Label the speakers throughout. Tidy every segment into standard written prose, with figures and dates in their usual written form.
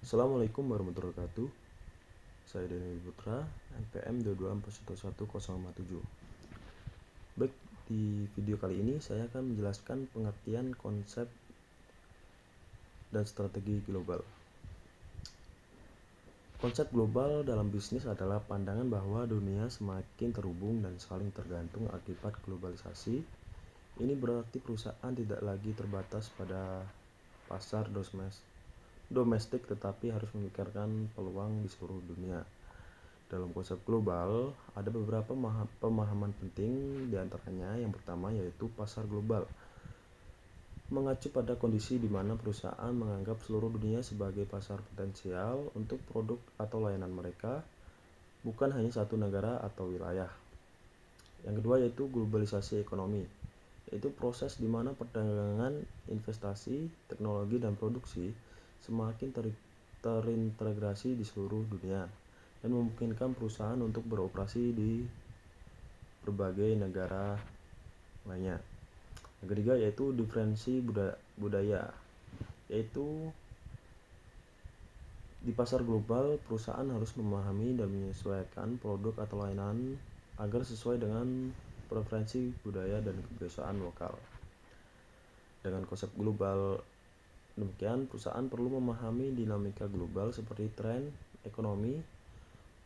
Speaker 1: Assalamualaikum warahmatullahi wabarakatuh. Saya Deni Putra, NPM 224111057. Baik, di video kali ini saya akan menjelaskan pengertian konsep dan strategi global. Konsep global dalam bisnis adalah pandangan bahwa dunia semakin terhubung dan saling tergantung akibat globalisasi. Ini berarti perusahaan tidak lagi terbatas pada pasar domestik tetapi harus memikirkan peluang di seluruh dunia. Dalam konsep global, ada beberapa pemahaman penting, diantaranya yang pertama yaitu pasar global. Mengacu pada kondisi di mana perusahaan menganggap seluruh dunia sebagai pasar potensial untuk produk atau layanan mereka, bukan hanya satu negara atau wilayah. Yang kedua yaitu globalisasi ekonomi, yaitu proses di mana perdagangan, investasi, teknologi, dan produksi semakin terintegrasi di seluruh dunia dan memungkinkan perusahaan untuk beroperasi di berbagai negara lainnya. Yang ketiga yaitu diferensi budaya, yaitu di pasar global perusahaan harus memahami dan menyesuaikan produk atau layanan agar sesuai dengan preferensi budaya dan kebiasaan lokal. Dengan konsep global demikian, perusahaan perlu memahami dinamika global seperti tren ekonomi,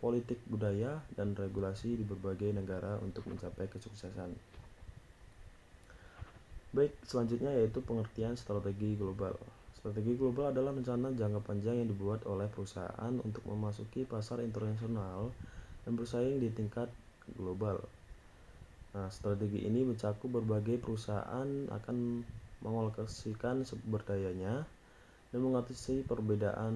Speaker 1: politik budaya, dan regulasi di berbagai negara untuk mencapai kesuksesan. Baik, selanjutnya yaitu pengertian strategi global. Strategi global adalah rencana jangka panjang yang dibuat oleh perusahaan untuk memasuki pasar internasional dan bersaing di tingkat global. Nah, strategi ini mencakup berbagai perusahaan akan mengalokasikan sumber dayanya dan mengatasi perbedaan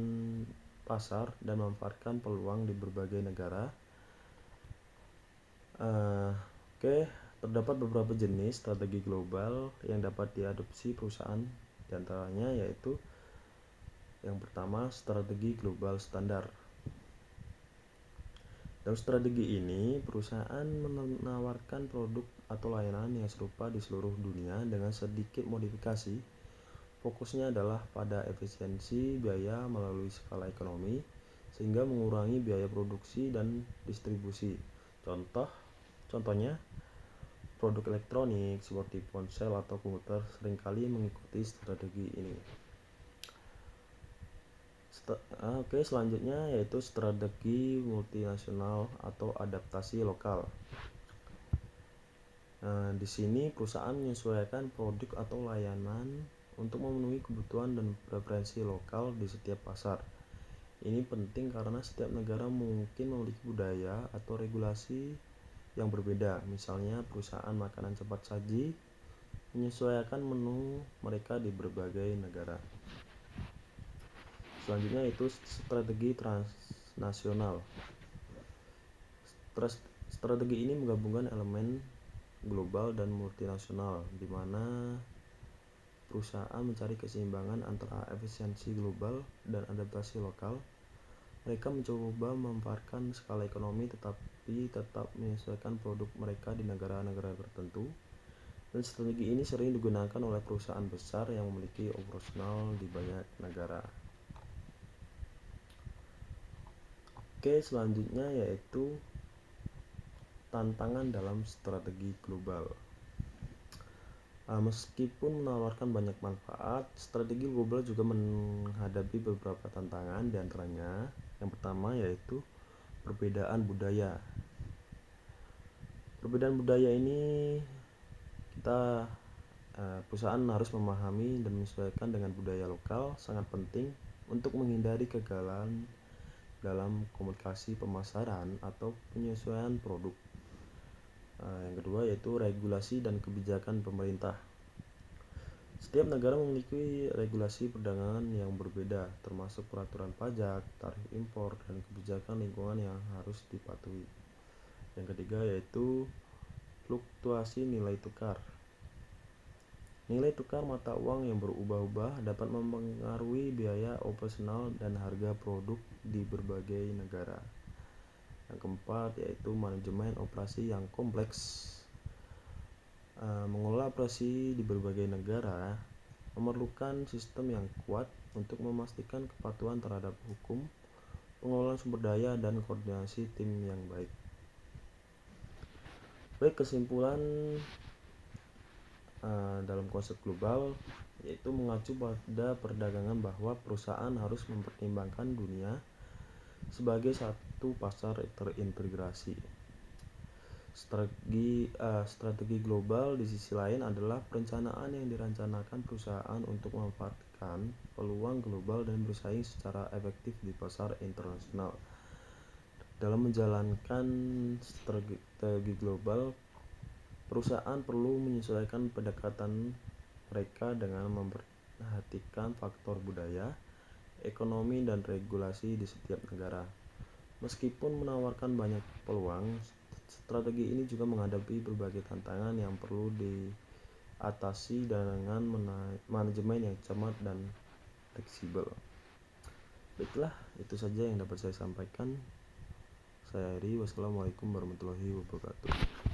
Speaker 1: pasar dan memanfaatkan peluang di berbagai negara. Terdapat beberapa jenis strategi global yang dapat diadopsi perusahaan, diantaranya yaitu yang pertama, strategi global standar. Dalam strategi ini, perusahaan menawarkan produk atau layanan yang serupa di seluruh dunia dengan sedikit modifikasi. Fokusnya adalah pada efisiensi biaya melalui skala ekonomi, sehingga mengurangi biaya produksi dan distribusi. Contohnya, produk elektronik seperti ponsel atau komputer seringkali mengikuti strategi ini. Selanjutnya yaitu strategi multinasional atau adaptasi lokal. Di sini perusahaan menyesuaikan produk atau layanan untuk memenuhi kebutuhan dan preferensi lokal di setiap pasar. Ini penting karena setiap negara mungkin memiliki budaya atau regulasi yang berbeda. Misalnya, perusahaan makanan cepat saji menyesuaikan menu mereka di berbagai negara. Selanjutnya itu strategi transnasional. Strategi ini menggabungkan elemen global dan multinasional, di mana perusahaan mencari keseimbangan antara efisiensi global dan adaptasi lokal. Mereka mencoba memanfaatkan skala ekonomi tetapi tetap menyesuaikan produk mereka di negara-negara tertentu. Dan strategi ini sering digunakan oleh perusahaan besar yang memiliki operasional di banyak negara. Selanjutnya yaitu tantangan dalam strategi global. Meskipun menawarkan banyak manfaat, strategi global juga menghadapi beberapa tantangan, diantaranya yang pertama yaitu perbedaan budaya. Perbedaan budaya ini perusahaan harus memahami dan menyesuaikan dengan budaya lokal, sangat penting untuk menghindari kegagalan dalam komunikasi pemasaran atau penyesuaian produk. Yang kedua yaitu regulasi dan kebijakan pemerintah. Setiap negara memiliki regulasi perdagangan yang berbeda, termasuk peraturan pajak, tarif impor, dan kebijakan lingkungan yang harus dipatuhi. Yang ketiga yaitu fluktuasi nilai tukar. Nilai tukar mata uang yang berubah-ubah dapat mempengaruhi biaya operasional dan harga produk di berbagai negara. Yang keempat yaitu manajemen operasi yang kompleks. Mengelola operasi di berbagai negara memerlukan sistem yang kuat untuk memastikan kepatuhan terhadap hukum, pengelolaan sumber daya, dan koordinasi tim yang baik. Baik, kesimpulan dalam konsep global yaitu mengacu pada perdagangan bahwa perusahaan harus mempertimbangkan dunia sebagai satu pasar terintegrasi. Strategi global di sisi lain adalah perencanaan yang dirancangkan perusahaan untuk memanfaatkan peluang global dan bersaing secara efektif di pasar internasional. Dalam menjalankan strategi global, perusahaan perlu menyesuaikan pendekatan mereka dengan memperhatikan faktor budaya, ekonomi, dan regulasi di setiap negara. Meskipun menawarkan banyak peluang, strategi ini juga menghadapi berbagai tantangan yang perlu diatasi dengan manajemen yang cermat dan fleksibel. Baiklah, itu saja yang dapat saya sampaikan. Saya Heri, wassalamualaikum warahmatullahi wabarakatuh.